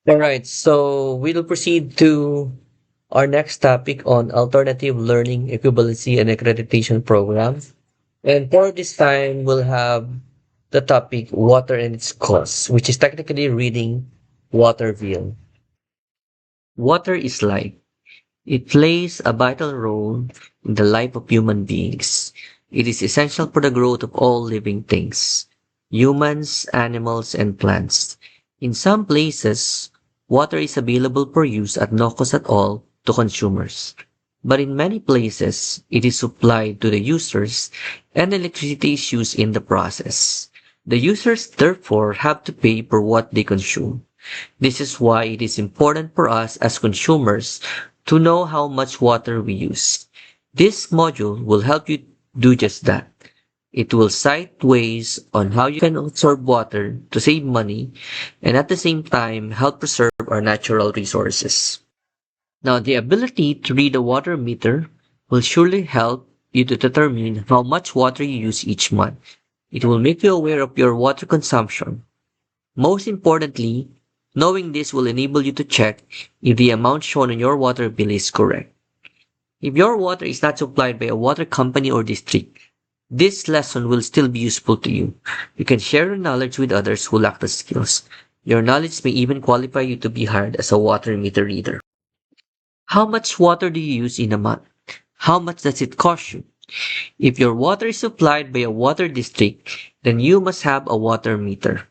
All right, so we'll proceed to our next topic on alternative learning equivalency and accreditation programs. And for this time, we'll have the topic water and its costs, which is technically reading Waterville. Water is life. It plays a vital role in the life of human beings. It is essential for the growth of all living things, humans, animals, and plants. In some places, water is available for use at no cost at all to consumers. But in many places, it is supplied to the users and electricity is used in the process. The users therefore have to pay for what they consume. This is why it is important for us as consumers to know how much water we use. This module will help you do just that. It will cite ways on how you can absorb water to save money and at the same time help preserve our natural resources. Now, the ability to read a water meter will surely help you to determine how much water you use each month. It will make you aware of your water consumption. Most importantly, knowing this will enable you to check if the amount shown on your water bill is correct. If your water is not supplied by a water company or district, this lesson will still be useful to you. You can share your knowledge with others who lack the skills. Your knowledge may even qualify you to be hired as a water meter reader. How much water do you use in a month? How much does it cost you? If your water is supplied by a water district, then you must have a water meter.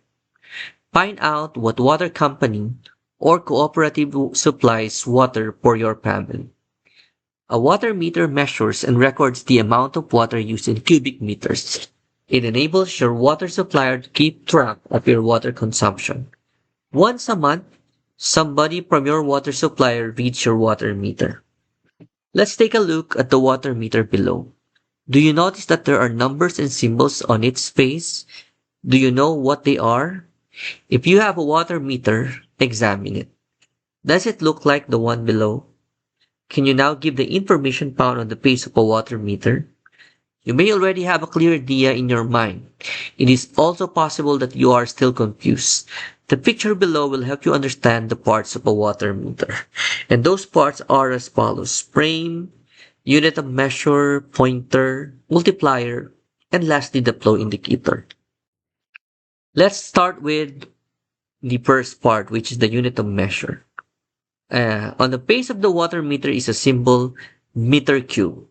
Find out what water company or cooperative supplies water for your family. A water meter measures and records the amount of water used in cubic meters. It enables your water supplier to keep track of your water consumption. Once a month, somebody from your water supplier reads your water meter. Let's take a look at the water meter below. Do you notice that there are numbers and symbols on its face? Do you know what they are? If you have a water meter, examine it. Does it look like the one below? Can you now give the information found on the face of a water meter? You may already have a clear idea in your mind. It is also possible that you are still confused. The picture below will help you understand the parts of a water meter. And those parts are as follows: frame, unit of measure, pointer, multiplier, and lastly the flow indicator. Let's start with the first part, which is the unit of measure. On the base of the water meter is a symbol meter cube.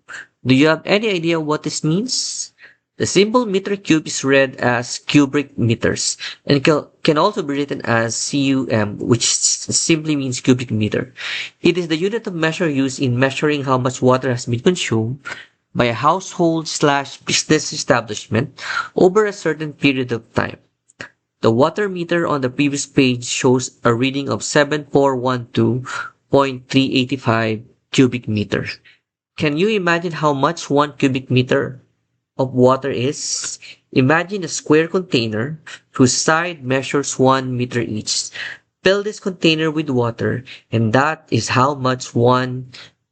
Do you have any idea what this means? The symbol meter cube is read as cubic meters and can also be written as CUM, which simply means cubic meter. It is the unit of measure used in measuring how much water has been consumed by a household slash business establishment over a certain period of time. The water meter on the previous page shows a reading of 7412.385 cubic meters. Can you imagine how much 1 cubic meter of water is? Imagine a square container whose side measures 1 meter each. Fill this container with water, and that is how much 1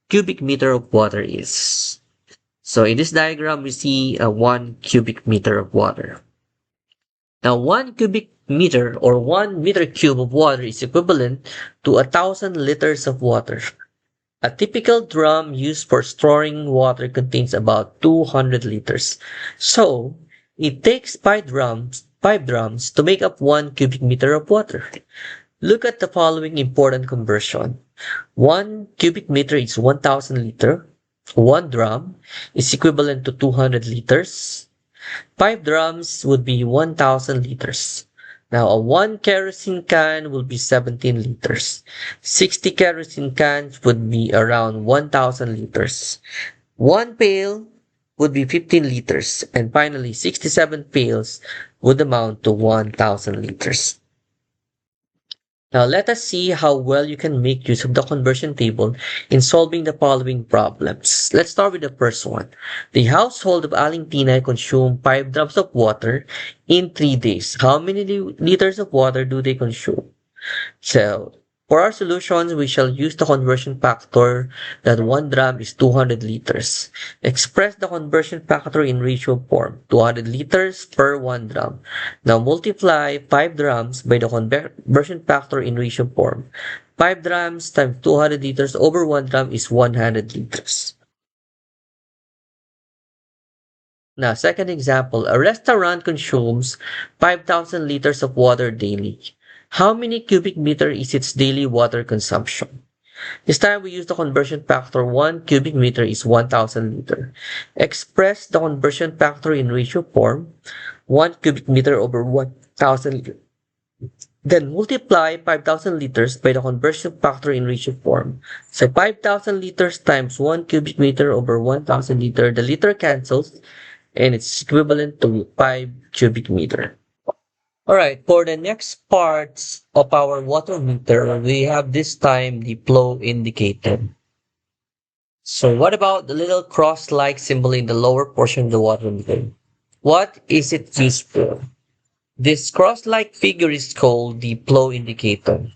cubic meter of water is. So in this diagram, we see a 1 cubic meter of water. Now, 1 cubic meter or 1 meter cube of water is equivalent to 1,000 liters of water. A typical drum used for storing water contains about 200 liters. So, it takes five drums to make up 1 cubic meter of water. Look at the following important conversion. 1 cubic meter is 1,000 liter. 1 drum is equivalent to 200 liters. 5 drums would be 1,000 liters. Now, a 1 kerosene can will be 17 liters. 60 kerosene cans would be around 1,000 liters. 1 pail would be 15 liters. And finally, 67 pails would amount to 1,000 liters. Now, let us see how well you can make use of the conversion table in solving the following problems. Let's start with the first one. The household of Aling Tinay consumed 5 drops of water in 3 days. How many liters of water do they consume? So, For our solutions, we shall use the conversion factor that 1 dram is 200 liters. Express the conversion factor in ratio form, 200 liters per 1 dram. Now multiply 5 drams by the conversion factor in ratio form. 5 drams times 200 liters over 1 dram is 100 liters. Now, second example, a restaurant consumes 5,000 liters of water daily. How many cubic meter is its daily water consumption? This time we use the conversion factor 1 cubic meter is 1,000 liter. Express the conversion factor in ratio form, 1 cubic meter over 1,000 liter. Then multiply 5,000 liters by the conversion factor in ratio form. So 5,000 liters times 1 cubic meter over 1,000 liter, the liter cancels, and it's equivalent to 5 cubic meter. Alright, for the next parts of our water meter, we have this time the flow indicator. So what about the little cross-like symbol in the lower portion of the water meter? What is it used for? This cross-like figure is called the flow indicator.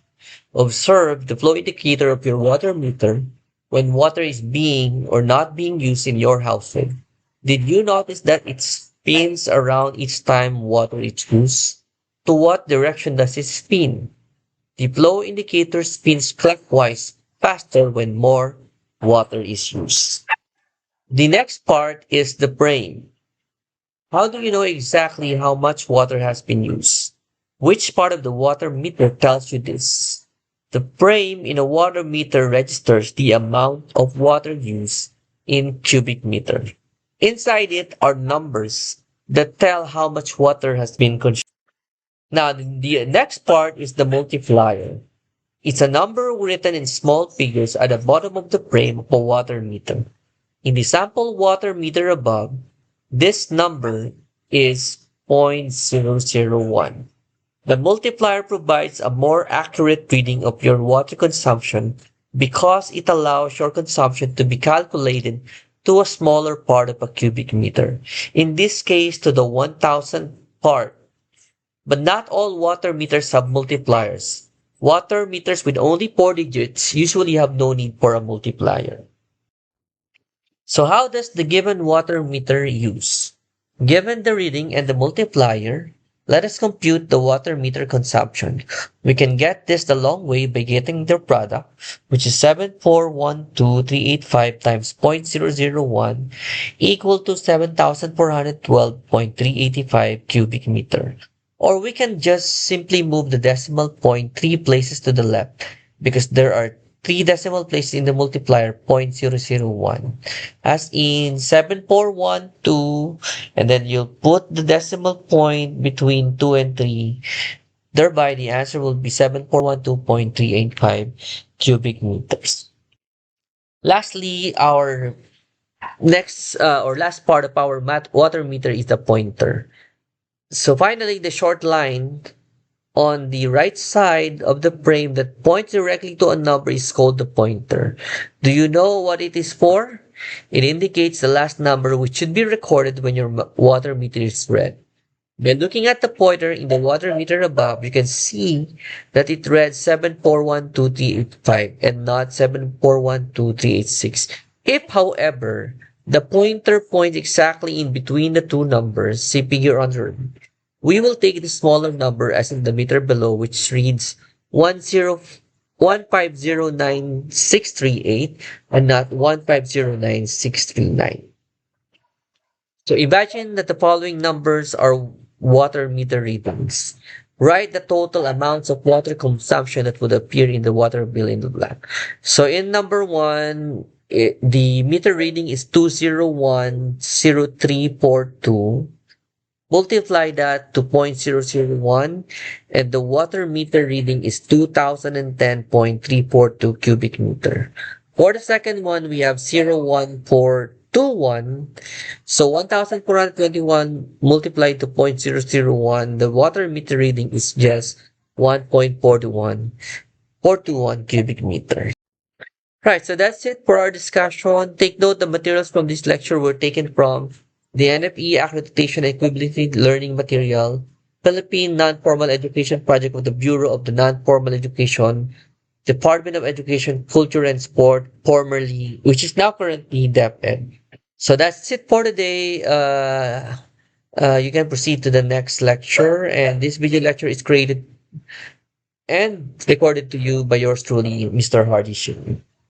Observe the flow indicator of your water meter when water is being or not being used in your household. Did you notice that it spins around each time water is used? To what direction does it spin? The flow indicator spins clockwise faster when more water is used. The next part is the frame. How do you know exactly how much water has been used? Which part of the water meter tells you this? The frame in a water meter registers the amount of water used in cubic meter. Inside it are numbers that tell how much water has been consumed. Now, the next part is the multiplier. It's a number written in small figures at the bottom of the frame of a water meter. In the sample water meter above, this number is 0.001. The multiplier provides a more accurate reading of your water consumption because it allows your consumption to be calculated to a smaller part of a cubic meter. In this case, to the 1,000th part. But not all water meters have multipliers. Water meters with only 4 digits usually have no need for a multiplier. So how does the given water meter use? Given the reading and the multiplier, let us compute the water meter consumption. We can get this the long way by getting the product, which is 7412385 times 0.001 equal to 7,412.385 cubic meter. Or we can just simply move the decimal point 3 places to the left because there are 3 decimal places in the multiplier 0.001 as in 7412, and then you'll put the decimal point between 2 and 3. Thereby the answer will be 7412.385 cubic meters. Lastly, our next or last part of our water meter is the pointer. So finally, the short line on the right side of the frame that points directly to a number is called the pointer. Do you know what it is for? It indicates the last number which should be recorded when your water meter is read. By looking at the pointer in the water meter above, you can see that it read 7412385 and not 7412386. If, however, the pointer points exactly in between the two numbers, see figure on the right, we will take the smaller number as in the meter below, which reads 1509638 and not 1509639. So imagine that the following numbers are water meter readings. Write the total amounts of water consumption that would appear in the water bill in the blank. So in number 1, the meter reading is 2010342. Multiply that to 0.001 and the water meter reading is 2010.342 cubic meter. For the second one, we have 01421. So 1421 multiplied to 0.001, the water meter reading is just 1.421 cubic meter. Right, so that's it for our discussion. Take note the materials from this lecture were taken from the NFE Accreditation Equivalency Learning Material, Philippine Non-Formal Education Project of the Bureau of the Non-Formal Education, Department of Education, Culture and Sport, formerly, which is now currently DepEd. So that's it for today. You can proceed to the next lecture, and this video lecture is created and recorded to you by yours truly, Mr. Hardy Shin.